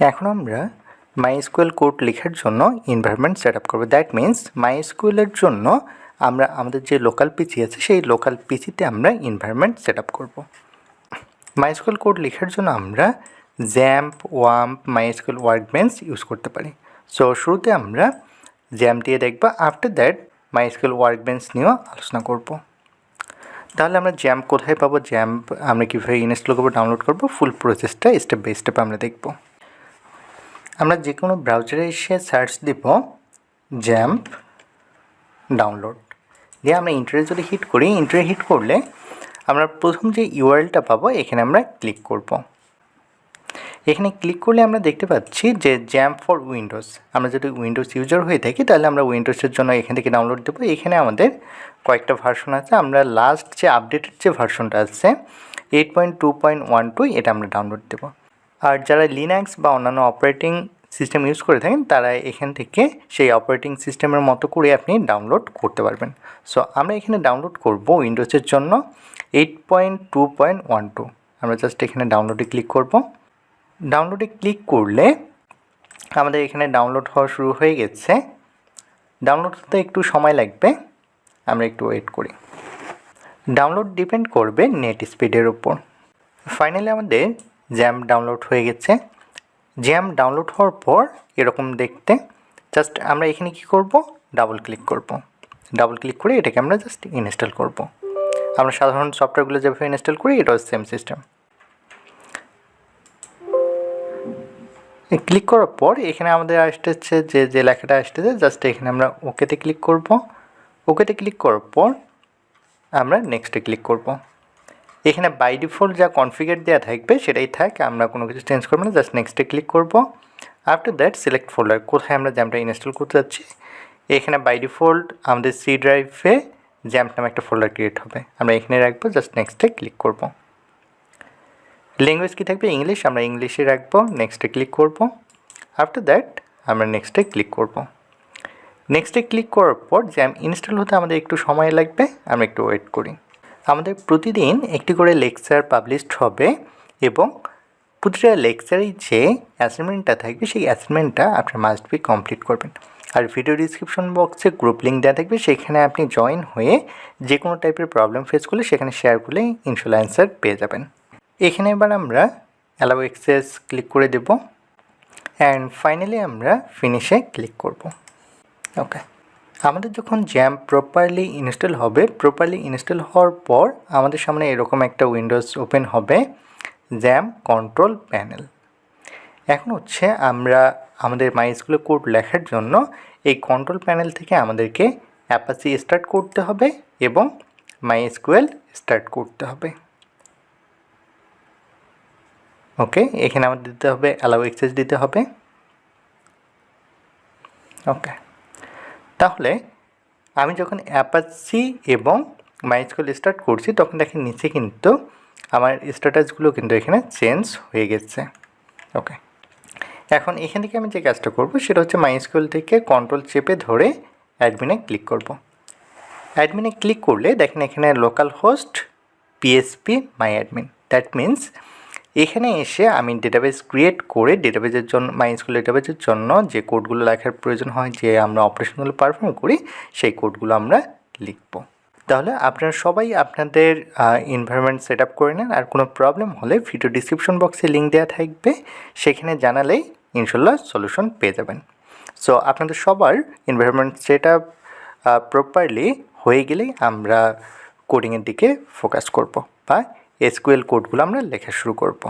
এখন আমরা MySQL code লেখার জন্য এনভায়রনমেন্ট সেট আপ করবো। দ্যাট মিন্স মাইএসকিউএলের জন্য আমরা আমাদের যে লোকাল পিসি আছে সেই লোকাল পিসিতে আমরা এনভায়রনমেন্ট সেট আপ করবো। মাইএসকিউএল কোড লেখার জন্য আমরা XAMPP, XAMPP, MySQL workbench use করতে পারি। সো শুরুতে আমরা XAMPP দিয়ে দেখবো, আফটার দ্যাট মাইএসকিউএল ওয়ার্কবেঞ্চ নিয়েও আলোচনা করবো। তাহলে আমরা XAMPP কোথায় পাবো, XAMPP আমরা কীভাবে ইনস্টল করবো, ডাউনলোড করবো, ফুল প্রসেসটা স্টেপ বাই স্টেপ আমরা দেখব। আমরা যে কোনো ব্রাউজারে এসে সার্চ দিব XAMPP ডাউনলোড দিয়ে আমরা ইন্টারে যদি হিট করি, ইন্টারে হিট করলে আমরা প্রথম যে ইউআরএলটা পাবো এখানে আমরা ক্লিক করব। এখানে ক্লিক করলে আমরা দেখতে পাচ্ছি যে XAMPP ফর উইন্ডোজ। আমরা যদি উইন্ডোজ ইউজার হয়ে থাকি তাহলে আমরা উইন্ডোজের জন্য এখান থেকে ডাউনলোড দেবো। এখানে আমাদের কয়েকটা ভার্সন আছে। আমরা লাস্ট যে আপডেটেড যে ভার্সনটা আছে 8.2.12 এটা আমরা ডাউনলোড দেবো। আর যারা লিনাক্স বা অন্যান্য অপারেটিং সিস্টেম ইউজ করে থাকেন তারা এখান থেকে সেই অপারেটিং সিস্টেমের মতো করে আপনি ডাউনলোড করতে পারবেন। সো আমরা এখানে ডাউনলোড করব উইন্ডোজের জন্য 8.2.12। আমরা জাস্ট এখানে ডাউনলোডে ক্লিক করব। ডাউনলোডে ক্লিক করলে আমাদের এখানে ডাউনলোড হওয়া শুরু হয়ে গেছে। ডাউনলোড হতে একটু সময় লাগবে, আমরা একটু ওয়েট করি। ডাউনলোড ডিপেন্ড করবে নেট স্পিডের উপর। ফাইনালি আমাদের XAMPP ডাউনলোড হয়ে গেছে। XAMPP ডাউনলোড হওয়ার পর এরকম দেখতে, জাস্ট আমরা এখানে কি করব, ডাবল ক্লিক করব। ডাবল ক্লিক করে এটাকে আমরা জাস্ট ইনস্টল করব। আমরা সাধারণ সফটওয়্যারগুলো যেভাবে ইনস্টল করি এটাও সেম সিস্টেম। ক্লিক করার পর এখানে আমাদের আসতেছে যে লেখাটা আসতেছে, জাস্ট এখানে আমরা ওকেতে ক্লিক করব। ওকেতে ক্লিক করার পর আমরা নেক্সটে ক্লিক করব। এখানে বাই ডিফল্ট যা কনফিগার দেওয়া থাকবে সেটাই থাক, আমরা কোনো কিছু চেঞ্জ করবো না। জাস্ট নেক্সটে ক্লিক করব। আফটার দ্যাট সিলেক্ট ফোল্ডার, কোথায় আমরা XAMPPটা ইনস্টল করতে যাচ্ছি। এখানে বাই ডিফল্ট আমাদের সি ড্রাইভে XAMPP নামে একটা ফোল্ডার ক্রিয়েট হবে, আমরা এখানে রাখবো। জাস্ট নেক্সটে ক্লিক করব। ল্যাঙ্গুয়েজ কী থাকবে, ইংলিশ, আমরা ইংলিশে রাখবো। নেক্সটে ক্লিক করব। আফটার দ্যাট আমরা নেক্সটে ক্লিক করব। নেক্সটে ক্লিক করার পর XAMPP ইনস্টল হতে আমাদের একটু সময় লাগবে, আমরা একটু ওয়েট করি। আমাদের প্রতিদিন একটি করে লেকচার পাবলিশড হবে এবং প্রতিটা লেকচারেই যে অ্যাসাইনমেন্টটা থাকবে সেই অ্যাসাইনমেন্টটা আপনার মাস্ট বি কমপ্লিট করবেন। আর ভিডিও ডিসক্রিপশন বক্সে গ্রুপ লিঙ্ক দেওয়া থাকবে, সেখানে আপনি জয়েন হয়ে যে কোনো টাইপের প্রবলেম ফেস করলে সেখানে শেয়ার করলে ইনশাল্লাহ অ্যান্সার পেয়ে যাবেন। এখানে এবার আমরা অ্যালাউ অ্যাক্সেস ক্লিক করে দেব অ্যান্ড ফাইনালি আমরা ফিনিশে ক্লিক করব। ওকে, আমাদের যখন XAMPP প্রপারলি ইনস্টল হবে, প্রপারলি ইনস্টল হওয়ার পর আমাদের সামনে এরকম একটা উইন্ডোজ ওপেন হবে, XAMPP কন্ট্রোল প্যানেল। এখন হচ্ছে আমরা আমাদের মাইএসকিউএল কোড লেখার জন্য এই কন্ট্রোল প্যানেল থেকে আমাদেরকে অ্যাপাচি স্টার্ট করতে হবে এবং মাইএসকিউএল স্টার্ট করতে হবে। ওকে, এখানে আমাদের দিতে হবে অ্যালাউ অ্যাক্সেস দিতে হবে। ওকে, তাহলে আমি যখন অ্যাপাচি এবং মাইএসকিউএল স্টার্ট করছি তখন দেখেন নিচে কিন্তু আমার স্ট্যাটাসগুলো কিন্তু এখানে চেঞ্জ হয়ে গেছে। ওকে, এখন এখান থেকে আমি যে কাজটা করব সেটা হচ্ছে মাইএসকিউএল থেকে কন্ট্রোল চেপে ধরে অ্যাডমিনে ক্লিক করব। অ্যাডমিনে ক্লিক করলে দেখেন এখানে local host PSP my admin. That means এখানে এসে আমি ডেটাবেস ক্রিয়েট করে ডেটাবেসের জন্য মাইএসকিউএল ডেটাবেসের জন্য যে কোডগুলো লেখার প্রয়োজন হয়, যে আমরা অপারেশনগুলো পারফর্ম করি, সেই কোডগুলো আমরা লিখব। তাহলে আপনারা সবাই আপনাদের এনভায়রনমেন্ট সেট আপ করে নেন। আর কোনো প্রবলেম হলে ভিডিও ডিসক্রিপশন বক্সে লিঙ্ক দেওয়া থাকবে, সেখানে জানালেই ইনশাল্লাহ সলিউশন পেয়ে যাবেন। সো আপনাদের সবার এনভায়রনমেন্ট সেট আপ প্রপারলি হয়ে গেলেই আমরা কোডিংয়ের দিকে ফোকাস করব বা এসকিউএল কোডগুলো আমরা লেখা শুরু করব।